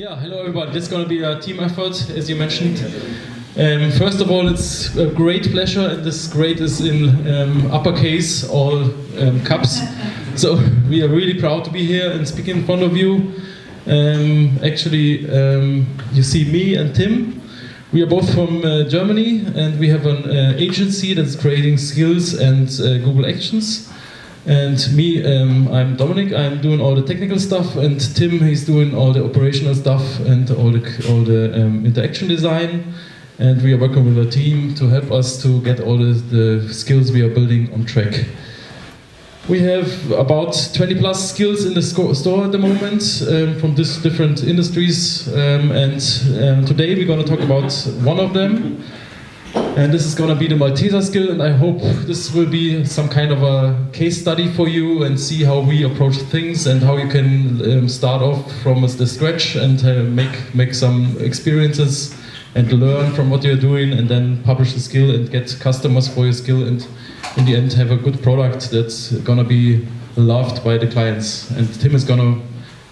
Yeah, hello everybody. This is going to be a team effort, as you mentioned. First of all, it's a great pleasure, and this great is in uppercase, all caps. So we are really proud to be here and speak in front of you. Actually, you see me and Tim. We are both from Germany, and we have an agency that's creating skills and Google Actions. And me, I'm Dominik. I'm doing all the technical stuff, and Tim, he's doing all the operational stuff and all the interaction design. And we are working with a team to help us to get all the skills we are building on track. We have about 20 plus skills in the store at the moment from these different industries, and today we're going to talk about one of them. And this is going to be the Malteser skill, and I hope this will be some kind of a case study for you and see how we approach things and how you can start off from the scratch and make some experiences and learn from what you're doing, and then publish the skill and get customers for your skill, and in the end have a good product that's going to be loved by the clients. And Tim is going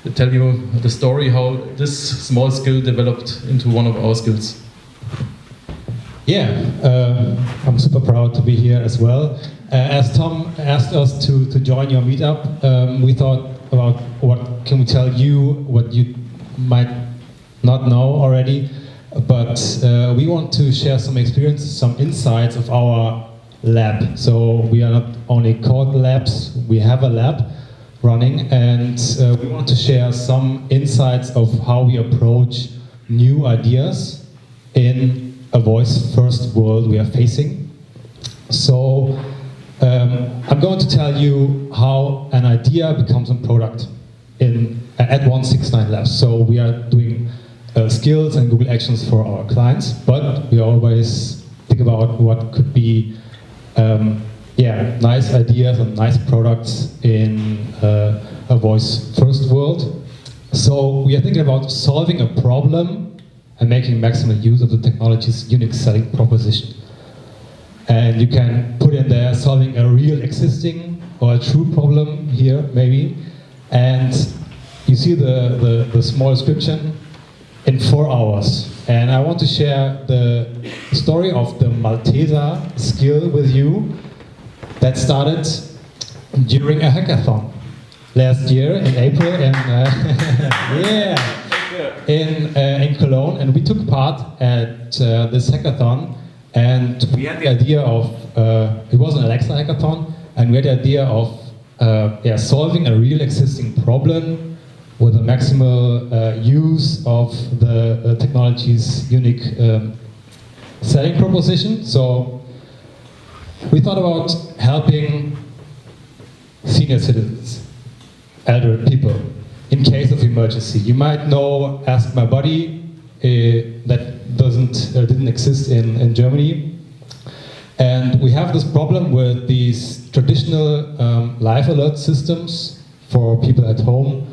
to tell you the story how this small skill developed into one of our skills. Yeah, I'm super proud to be here as well. As Tom asked us to join your meetup, we thought about what can we tell you, what you might not know already, but we want to share some experiences, some insights of our lab. So we are not only called labs, we have a lab running, and we want to share some insights of how we approach new ideas in a voice-first world we are facing. So I'm going to tell you how an idea becomes a product at 169 Labs. So we are doing skills and Google Actions for our clients, but we always think about what could be nice ideas and nice products in a voice-first world. So we are thinking about solving a problem and making maximal use of the technology's unique selling proposition. And you can put in there solving a real existing or a true problem here, maybe. And you see the small description in 4 hours. And I want to share the story of the Malteser skill with you that started during a hackathon last year in April, in Cologne, and we took part at this hackathon, and we had the idea of it was an Alexa hackathon, and we had the idea of solving a real existing problem with a maximal use of the technology's unique selling proposition. So we thought about helping senior citizens, elderly people, in case of emergency. You might know Ask My Buddy, that didn't exist in Germany. And we have this problem with these traditional live alert systems for people at home.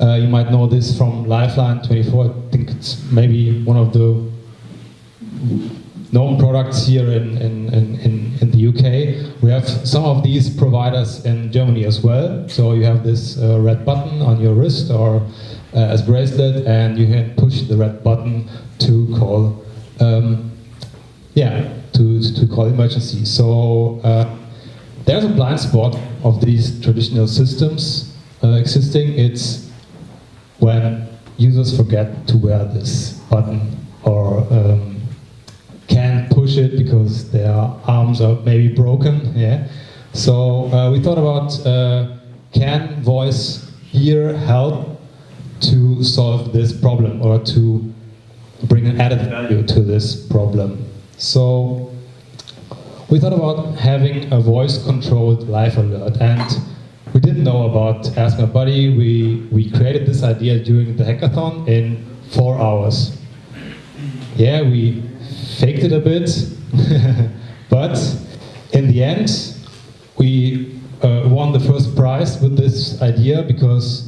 You might know this from Lifeline 24. I think it's maybe one of the known products here in the UK. We have some of these providers in Germany as well. So you have this red button on your wrist or as bracelet, and you can push the red button to call, to call emergency. So there's a blind spot of these traditional systems existing. It's when users forget to wear this button or can't push it because their arms are maybe broken. So we thought about can voice here help to solve this problem or to bring an added value to this problem. So we thought about having a voice-controlled live alert, and we didn't know about Ask My Buddy. We created this idea during the hackathon in 4 hours. Yeah, we faked it a bit, but in the end, we won the first prize with this idea because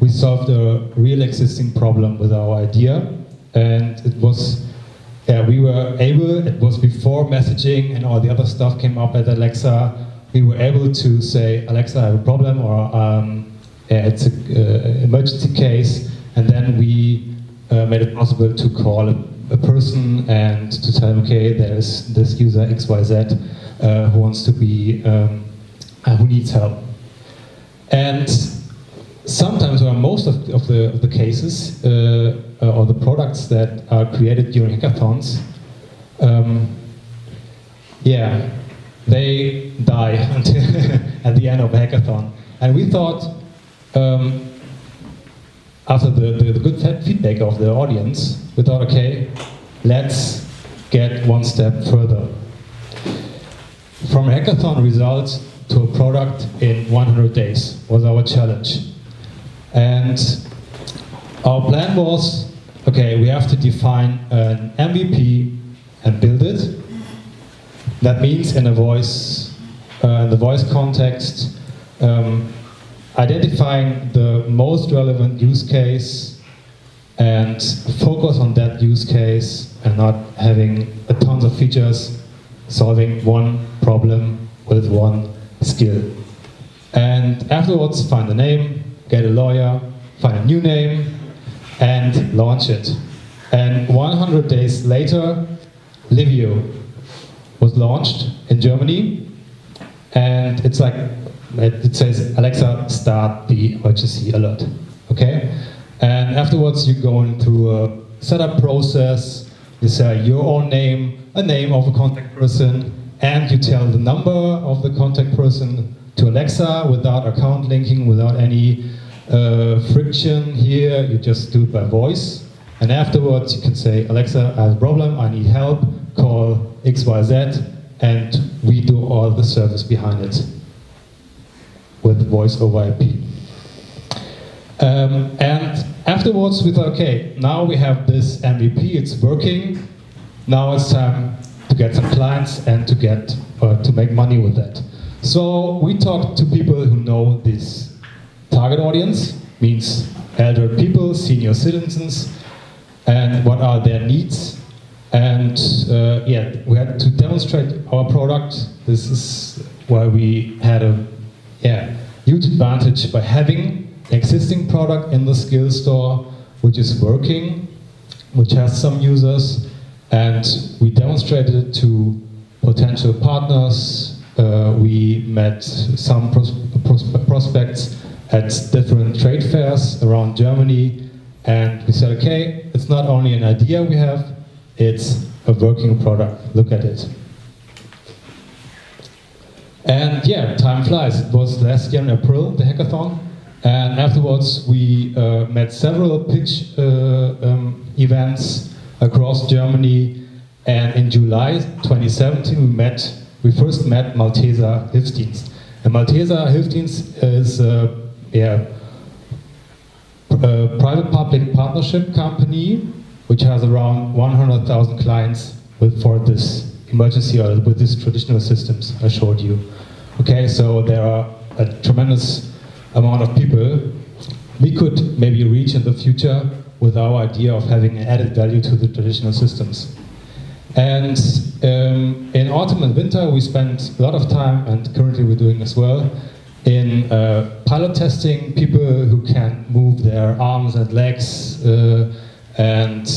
we solved a real existing problem with our idea, and it was, we were able, it was before messaging and all the other stuff came up at Alexa, we were able to say, Alexa, I have a problem, or it's an emergency case, and then we made it possible to call a person and to tell them, okay, there's this user XYZ who wants to be, who needs help. And sometimes, or most of the cases, or the products that are created during hackathons, they die until at the end of a hackathon. And we thought, after the good feedback of the audience, we thought, okay, let's get one step further. From a hackathon result to a product in 100 days was our challenge. And our plan was, okay, we have to define an MVP and build it. That means in the voice context, identifying the most relevant use case and focus on that use case and not having a tons of features, solving one problem with one skill. And afterwards, find a name, get a lawyer, find a new name, and launch it. And 100 days later, Livio was launched in Germany, and it's like, it says, Alexa, start the emergency alert, okay? And afterwards, you go through a setup process, you say your own name, a name of a contact person, and you tell the number of the contact person to Alexa without account linking, without any friction here. You just do it by voice. And afterwards, you can say, Alexa, I have a problem, I need help, call XYZ, and we do all the service behind it with voice over IP. And afterwards, we thought, okay, now we have this MVP, it's working. Now it's time to get some clients and to get to make money with that. So we talked to people who know this target audience, means elder people, senior citizens, and what are their needs. And we had to demonstrate our product. This is why we had a huge advantage by having an existing product in the skill store, which is working, which has some users, and we demonstrated it to potential partners. We met some prospects at different trade fairs around Germany, and we said, okay, it's not only an idea we have, it's a working product. Look at it. And yeah, time flies. It was last year in April, the hackathon, and afterwards we met several pitch events across Germany, and in July 2017 we first met Malteser Hilfsdienst. And Malteser Hilfsdienst is a private-public partnership company which has around 100,000 clients for this emergency or with these traditional systems I showed you. Okay, so there are a tremendous amount of people we could maybe reach in the future with our idea of having an added value to the traditional systems. And in autumn and winter we spent a lot of time, and currently we're doing as well, in pilot testing people who can move their arms and legs, and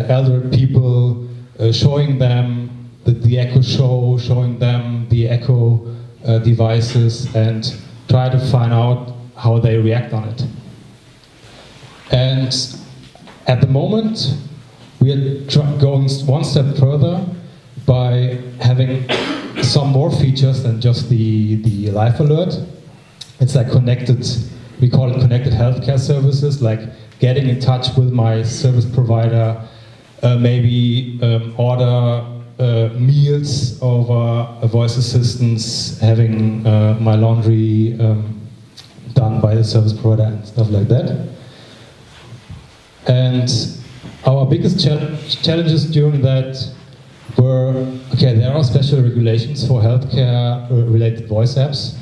elder people, showing them the Echo Show, showing them the Echo devices, and try to find out how they react on it. And at the moment, we are going one step further by having some more features than just the live alert. It's like connected, we call it connected healthcare services, like getting in touch with my service provider, maybe order meals over a voice assistance, having my laundry done by the service provider and stuff like that. And our biggest challenges during that were, okay, there are special regulations for healthcare related voice apps.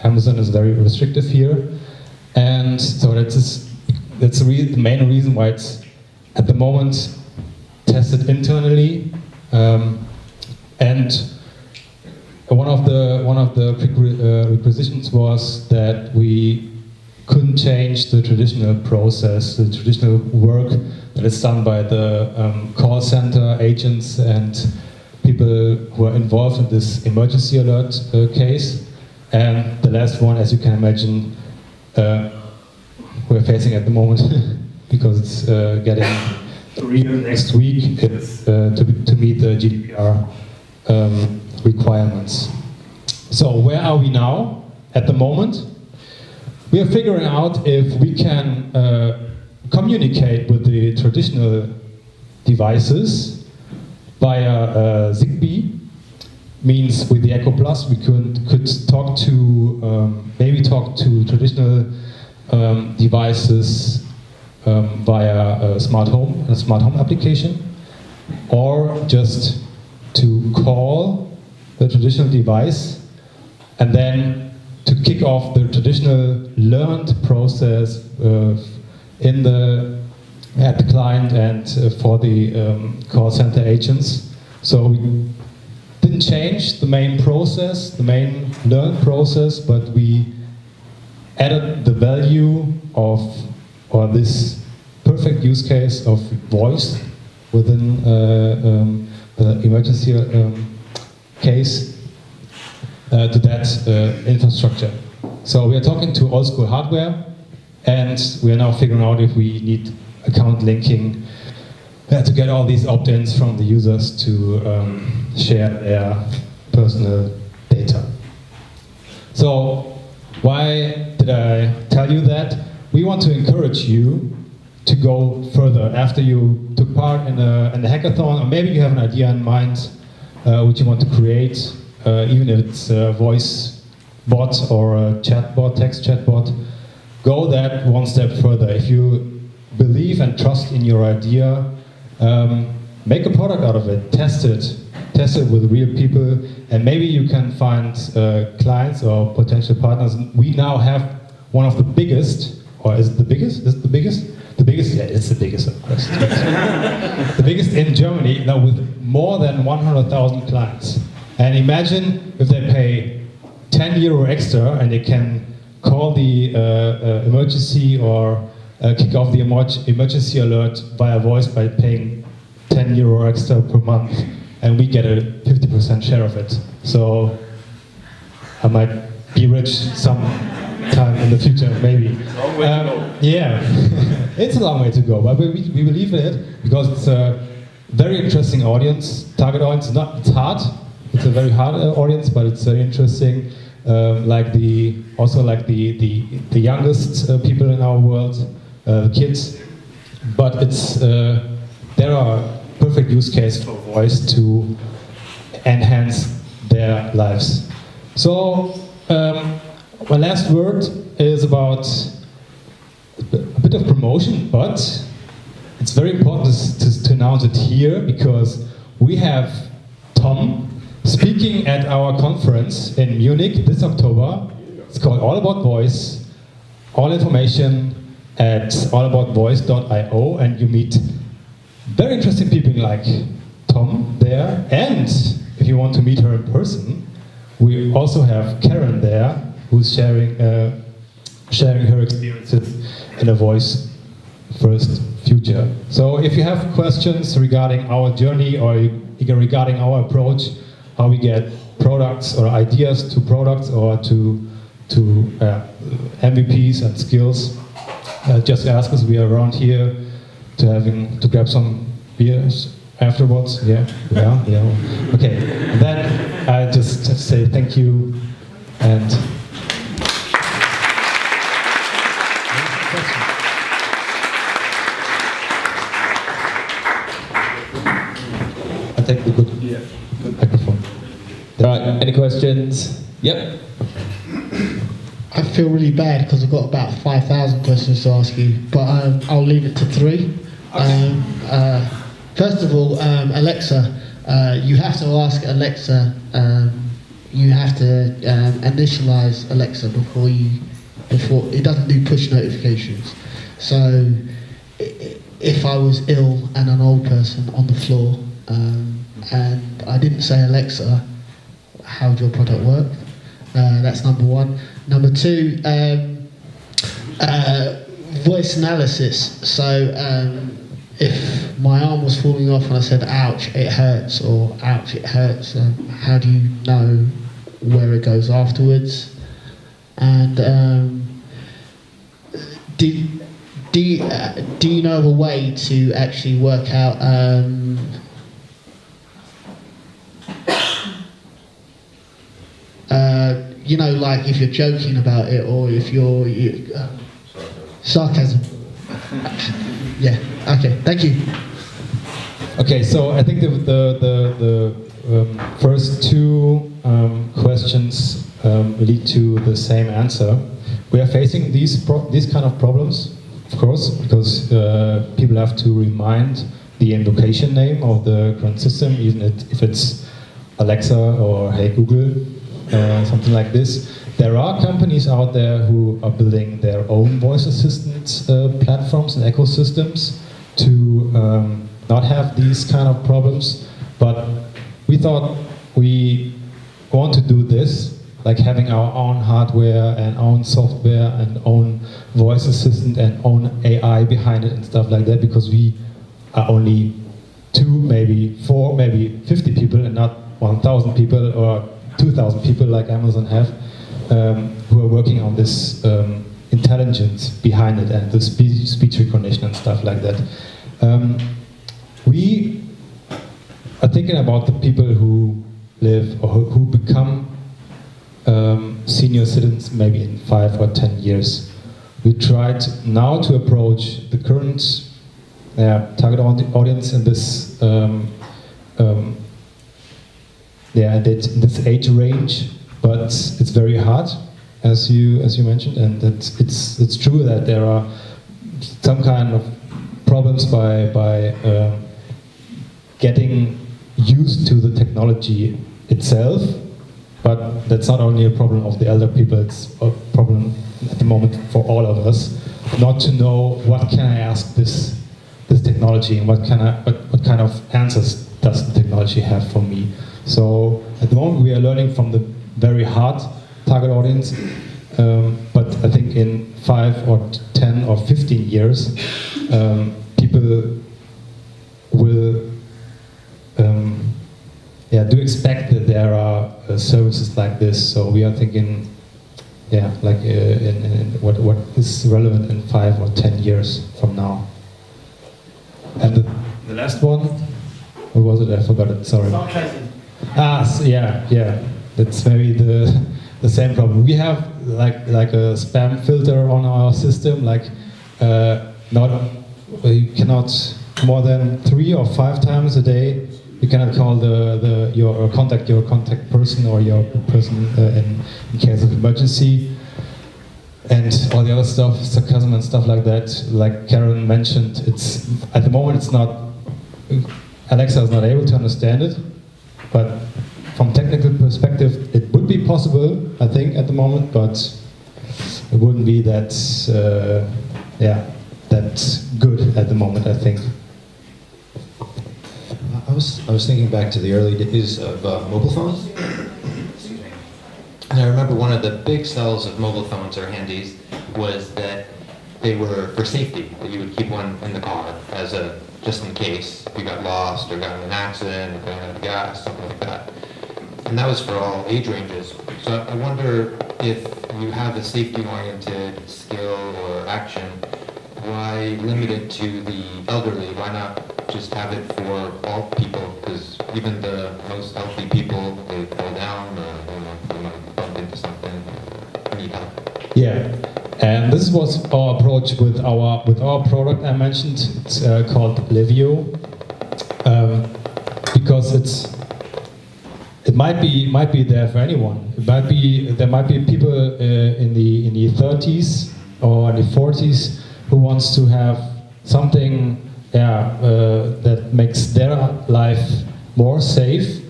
Amazon is very restrictive here. And so that's the main reason why it's at the moment tested internally. And one of the requisitions was that we couldn't change the traditional process, the traditional work that is done by the call center agents and people who are involved in this emergency alert case. And the last one, as you can imagine, we're facing at the moment because it's getting real next week, it's to meet the GDPR requirements. So where are we now at the moment? We are figuring out if we can communicate with the traditional devices via Zigbee. Means with the Echo Plus we could talk to maybe talk to traditional devices via a smart home application, or just to call the traditional device and then to kick off the traditional learned process at the client and for the call center agents. So we didn't change the main process, the main learned process, but we added the value of, or this perfect use case of voice within the emergency case to that infrastructure. So we are talking to old school hardware, and we are now figuring out if we need account linking to get all these opt-ins from the users to share their personal data. So why did I tell you that? We want to encourage you to go further after you took part in a hackathon, or maybe you have an idea in mind which you want to create, even if it's a voice bot or a chatbot, text chatbot. Go that one step further. If you believe and trust in your idea, make a product out of it, test it with real people, and maybe you can find clients or potential partners. We now have one of the biggest, or is it the biggest? Is it the biggest? The biggest, yeah, it's the biggest, of course. The biggest in Germany, now with more than 100,000 clients. And imagine if they pay €10 extra and they can call the emergency or kick off the emergency alert via voice by paying €10 extra per month, and we get a 50% share of it. So I might be rich sometime in the future, maybe. Long way to go. Yeah, it's a long way to go, but we believe in it because it's a very interesting audience, target audience. It's hard. It's a very hard audience, but it's very interesting. Like the youngest people in our world, kids. But it's there are perfect use case for voice to enhance their lives. So my last word is about a bit of promotion, but it's very important to announce it here because we have Tom speaking at our conference in Munich this October. It's called All About Voice. All information at allaboutvoice.io, and you meet very interesting people like Tom there. And if you want to meet her in person, we also have Karen there, who's sharing her experiences in a voice-first future. So if you have questions regarding our journey or regarding our approach, how we get products or ideas to products or to MVPs and skills, just ask us. We are around here to grab some beers afterwards. Yeah. Okay. And then I just have to say thank you and. I take the good microphone. Right, any questions? Yep. I feel really bad because I've got about 5,000 questions to ask you, but I'll leave it to 3. Okay. First of all, Alexa, you have to ask Alexa, you have to initialize Alexa before it doesn't do push notifications. So if I was ill and an old person on the floor and I didn't say Alexa, how would your product work? That's number 1. Number 2, voice analysis. So if my arm was falling off and I said, ouch, it hurts, or ouch, it hurts. How do you know where it goes afterwards? And do you know of a way to actually work out you know, like if you're joking about it or if you're sarcasm. Yeah. Okay. Thank you. Okay, so I think the first two questions lead to the same answer. We are facing these kind of problems, of course, because people have to remind the invocation name of the current system, even if it's Alexa or Hey Google, something like this. There are companies out there who are building their own voice assistant platforms and ecosystems to not have these kind of problems, but we thought we want to do this, like having our own hardware and own software and own voice assistant and own AI behind it and stuff like that, because we are only 2, maybe 4, maybe 50 people and not 1,000 people or 2,000 people like Amazon have, who are working on this intelligence behind it and the speech recognition and stuff like that. We are thinking about the people who live or who become senior citizens maybe in 5 or 10 years. We tried now to approach the current target audience in this this age range, but it's very hard, as you mentioned, and it's true that there are some kind of problems by getting used to the technology itself, but that's not only a problem of the elder people, it's a problem at the moment for all of us, not to know what can I ask this technology and what kind of answers does the technology have for me. So at the moment we are learning from the very hard target audience, but I think in 5 or 10 or 15 years, people will do expect that there are services like this. So we are thinking, like in what is relevant in 5 or 10 years from now. And the last one, what was it? I forgot it. Sorry. That's maybe the same problem. We have like a spam filter on our system. Like you cannot more than 3 or 5 times a day. You cannot call your contact person or your person in case of emergency, and all the other stuff, sarcasm and stuff like that. Like Karen mentioned, it's at the moment it's not. Alexa is not able to understand it, but from technical perspective, it would be possible, I think, at the moment, but it wouldn't be that good at the moment, I think. I was thinking back to the early days of mobile phones. And I remember one of the big sells of mobile phones or handies was that they were for safety, that you would keep one in the car as a just in case if you got lost or got in an accident or ran out of gas, something like that. And that was for all age ranges. So I wonder if you have a safety-oriented skill or action, why limit it to the elderly? Why not just have it for all people? Because even the most healthy people, they fall down or they might bump into something, need help. Yeah, and this was our approach with our product I mentioned. It's called Livio, because it might be there for anyone. There might be people in the 30s or in the 40s who wants to have something that makes their life more safe,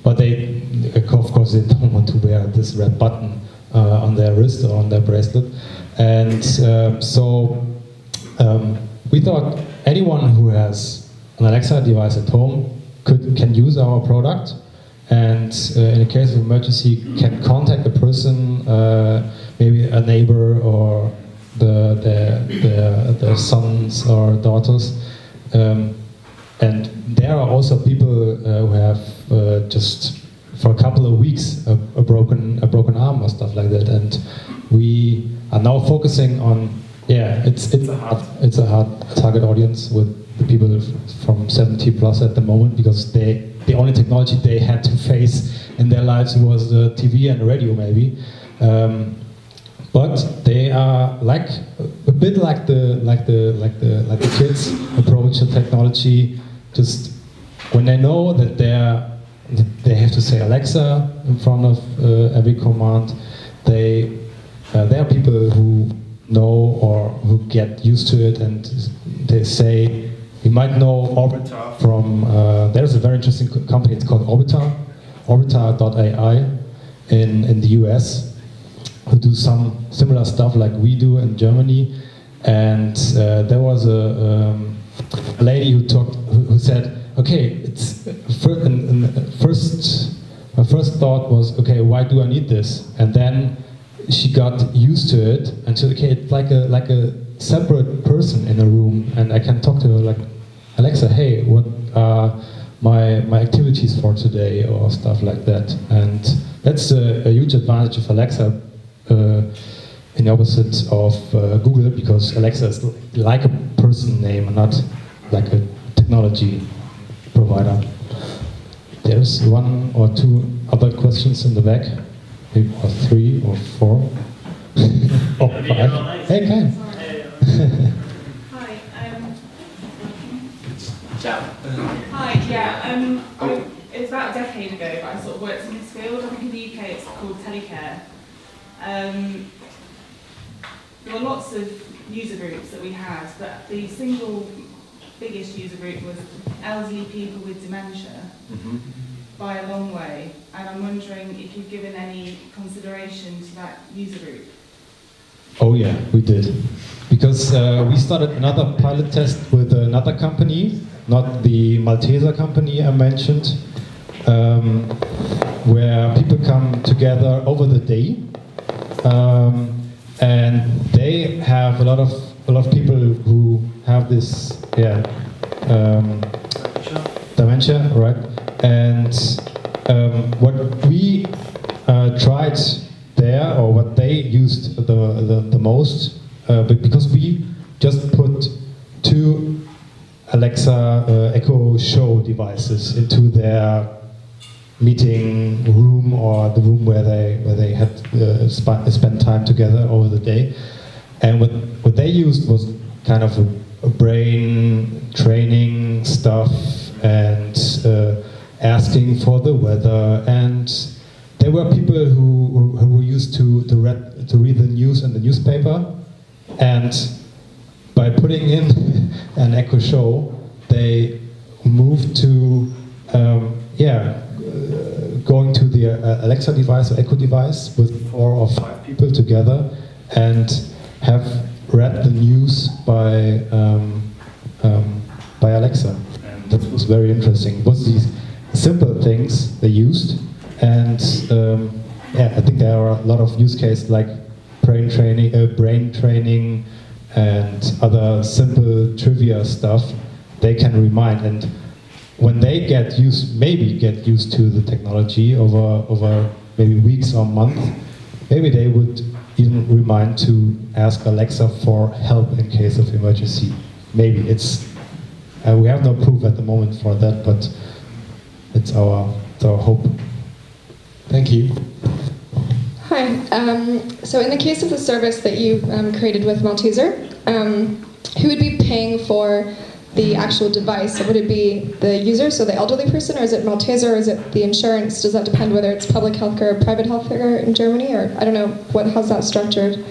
but of course they don't want to wear this red button on their wrist or on their bracelet. And so we thought anyone who has an Alexa device at home can use our product, and in a case of emergency can contact a person, maybe a neighbor or their sons or daughters, And there are also people who have just for a couple of weeks a broken arm or stuff like that. And we are now focusing on, it's a hard target audience with the people from 70 plus at the moment, because the only technology they had to face in their lives was the TV and the radio maybe. But they are like a bit like the kids approach the technology. Just when they know that they have to say Alexa in front of every command, there are people who know or who get used to it, and they say, you might know Orbiter from, there's a very interesting company, it's called Orbiter.ai in the US, who do some similar stuff like we do in Germany. And there was a lady who said, okay, my first thought was, okay, why do I need this? And then she got used to it, and she said, okay, it's like a separate person in a room, and I can talk to her like, Alexa, hey, what are my activities for today, or stuff like that. And that's a huge advantage of Alexa, in the opposite of Google, because Alexa is like a person name, not like a technology provider. There's one or two other questions in the back, maybe or 3 or 4 or 5. Hey, Kai. Hi, it's about a decade ago, but I sort of worked in this field. I think in the UK it's called telecare. There were lots of user groups that we had, but the single biggest user group was elderly people with dementia, by a long way. And I'm wondering if you've given any consideration to that user group. Oh yeah, we did. Because we started another pilot test with another company, not the Malteser company I mentioned, where people come together over the day, and they have a lot of people who have this dementia, right? And what we tried there, or what they used the most, but because we just put 2 Alexa Echo Show devices into their meeting room, or the room where they had spent time together over the day, and what they used was kind of a brain training stuff, and asking for the weather, and there were people who were used to read the news in the newspaper, and by putting in an Echo Show, they moved to going to the Alexa device or Echo device with 4 or 5 people together, and have read the news by Alexa. And that was very interesting. It was these simple things they used, and I think there are a lot of use cases like brain training, and other simple trivia stuff they can remind. And when they get used to the technology over maybe weeks or months, maybe they would even remind to ask Alexa for help in case of emergency. Maybe we have no proof at the moment for that, but it's our hope. Thank you. Hi. So in the case of the service that you created with Malteser, who would be paying for the actual device? So would it be the user, so the elderly person, or is it Malteser, or is it the insurance? Does that depend whether it's public healthcare or private healthcare in Germany, or I don't know, how's that structured?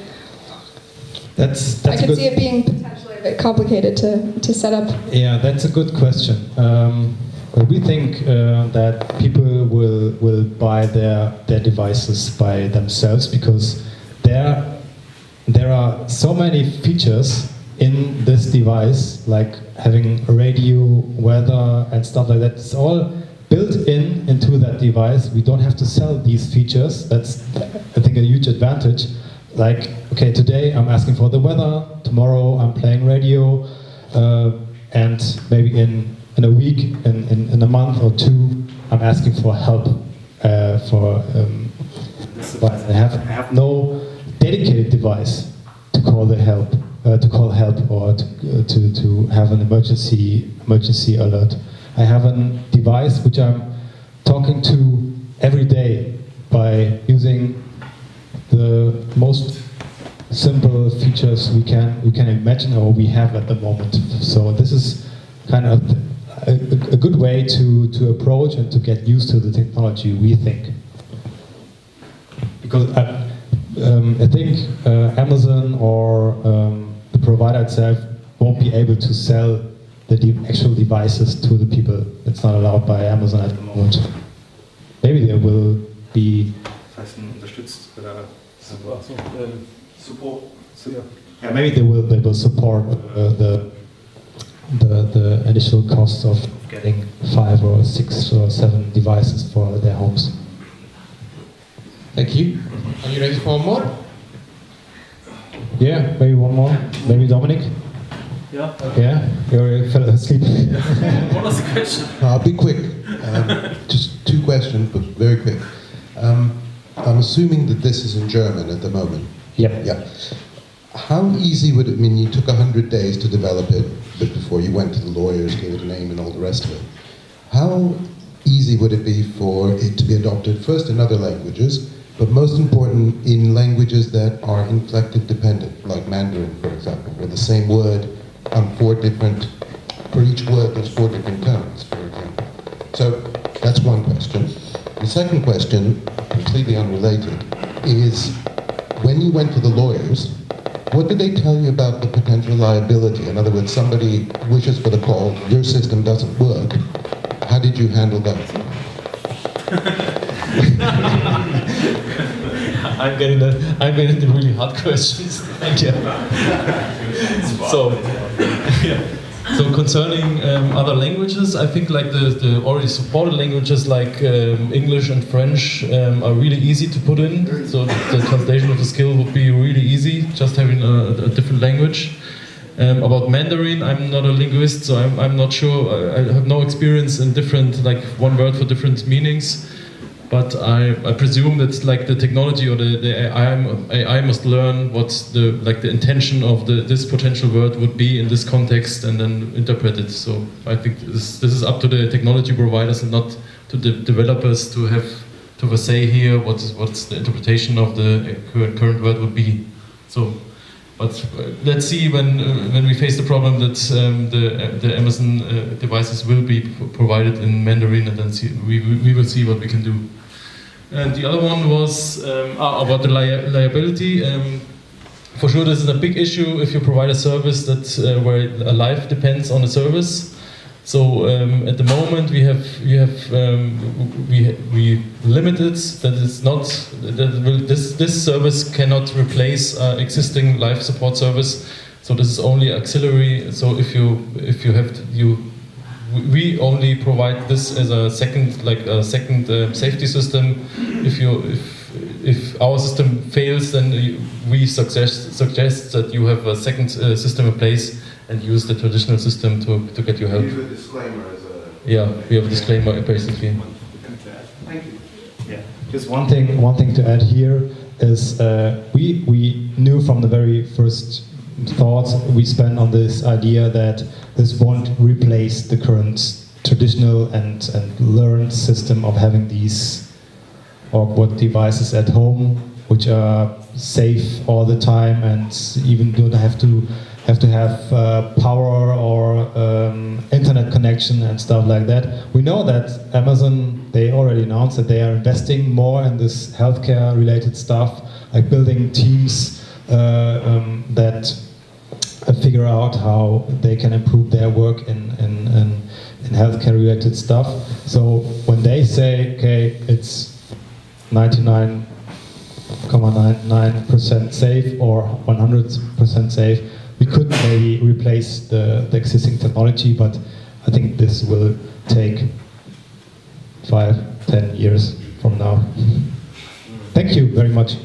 That's I could see it being potentially a bit complicated to set up. Yeah, that's a good question. We think that people will buy their devices by themselves, because there are so many features in this device, like having radio, weather, and stuff like that. It's all built into that device. We don't have to sell these features. That's, I think, a huge advantage. Like, okay, today I'm asking for the weather, tomorrow I'm playing radio, and maybe in in a week, in a month or two, I'm asking for help for this device. I have no dedicated device to call the help, or to have an emergency alert. I have a device which I'm talking to every day by using the most simple features we can imagine or we have at the moment. So this is kind of a good way to approach and to get used to the technology, we think. Because I think Amazon or the provider itself won't be able to sell the actual devices to the people. It's not allowed by Amazon at the moment. Maybe there will be. Support. Yeah, maybe they will support the initial cost of getting 5 or 6 or 7 devices for their homes. Thank you. Are you ready for one more? Yeah, maybe one more. Maybe Dominik? Yeah. Yeah? You fell asleep. What was the question? I'll be quick. Just 2 questions, but very quick. I'm assuming that this is in German at the moment. Yep. Yeah. How easy would it mean you took 100 days to develop it, but before you went to the lawyers, gave it a name and all the rest of it? How easy would it be for it to be adopted first in other languages, but most important in languages that are inflected dependent, like Mandarin, for example, where the same word on 4 different, for each word there's 4 different tones, for example. So that's one question. The second question, completely unrelated, is when you went to the lawyers, what did they tell you about the potential liability? In other words, somebody wishes for the call, your system doesn't work. How did you handle that? I'm getting the really hard questions. Thank you. So concerning other languages, I think like the already supported languages like English and French are really easy to put in. So the translation of the skill would be really easy, just having a different language. About Mandarin, I'm not a linguist, so I'm not sure. I have no experience in different, like one word for different meanings. But I presume that like the technology or the AI must learn what the intention of this potential word would be in this context and then interpret it. So I think this is up to the technology providers and not to the developers to have a say here what's the interpretation of the current word would be. So, but let's see when we face the problem that the Amazon devices will be provided in Mandarin, and then we will see what we can do. And the other one was about the liability. For sure, this is a big issue if you provide a service that where a life depends on the service. So at the moment we limited that it's not this service cannot replace existing life support service. So this is only auxiliary. So we only provide this as a second safety system. If our system fails, then we suggest that you have a second system in place and use the traditional system to get your help. Use a disclaimer as a... Yeah, we have a disclaimer basically. Thank you. Yeah. Just one thing to add here is we knew from the very first thoughts we spent on this idea that this won't replace the current traditional and learned system of having these awkward devices at home, which are safe all the time and even don't have to have power or internet connection and stuff like that. We know that Amazon, they already announced that they are investing more in this healthcare related stuff, like building teams that figure out how they can improve their work in healthcare related stuff. So when they say, okay, it's 99.99% safe or 100% safe, we could maybe replace the existing technology, but I think this will take 5-10 years from now. Thank you very much.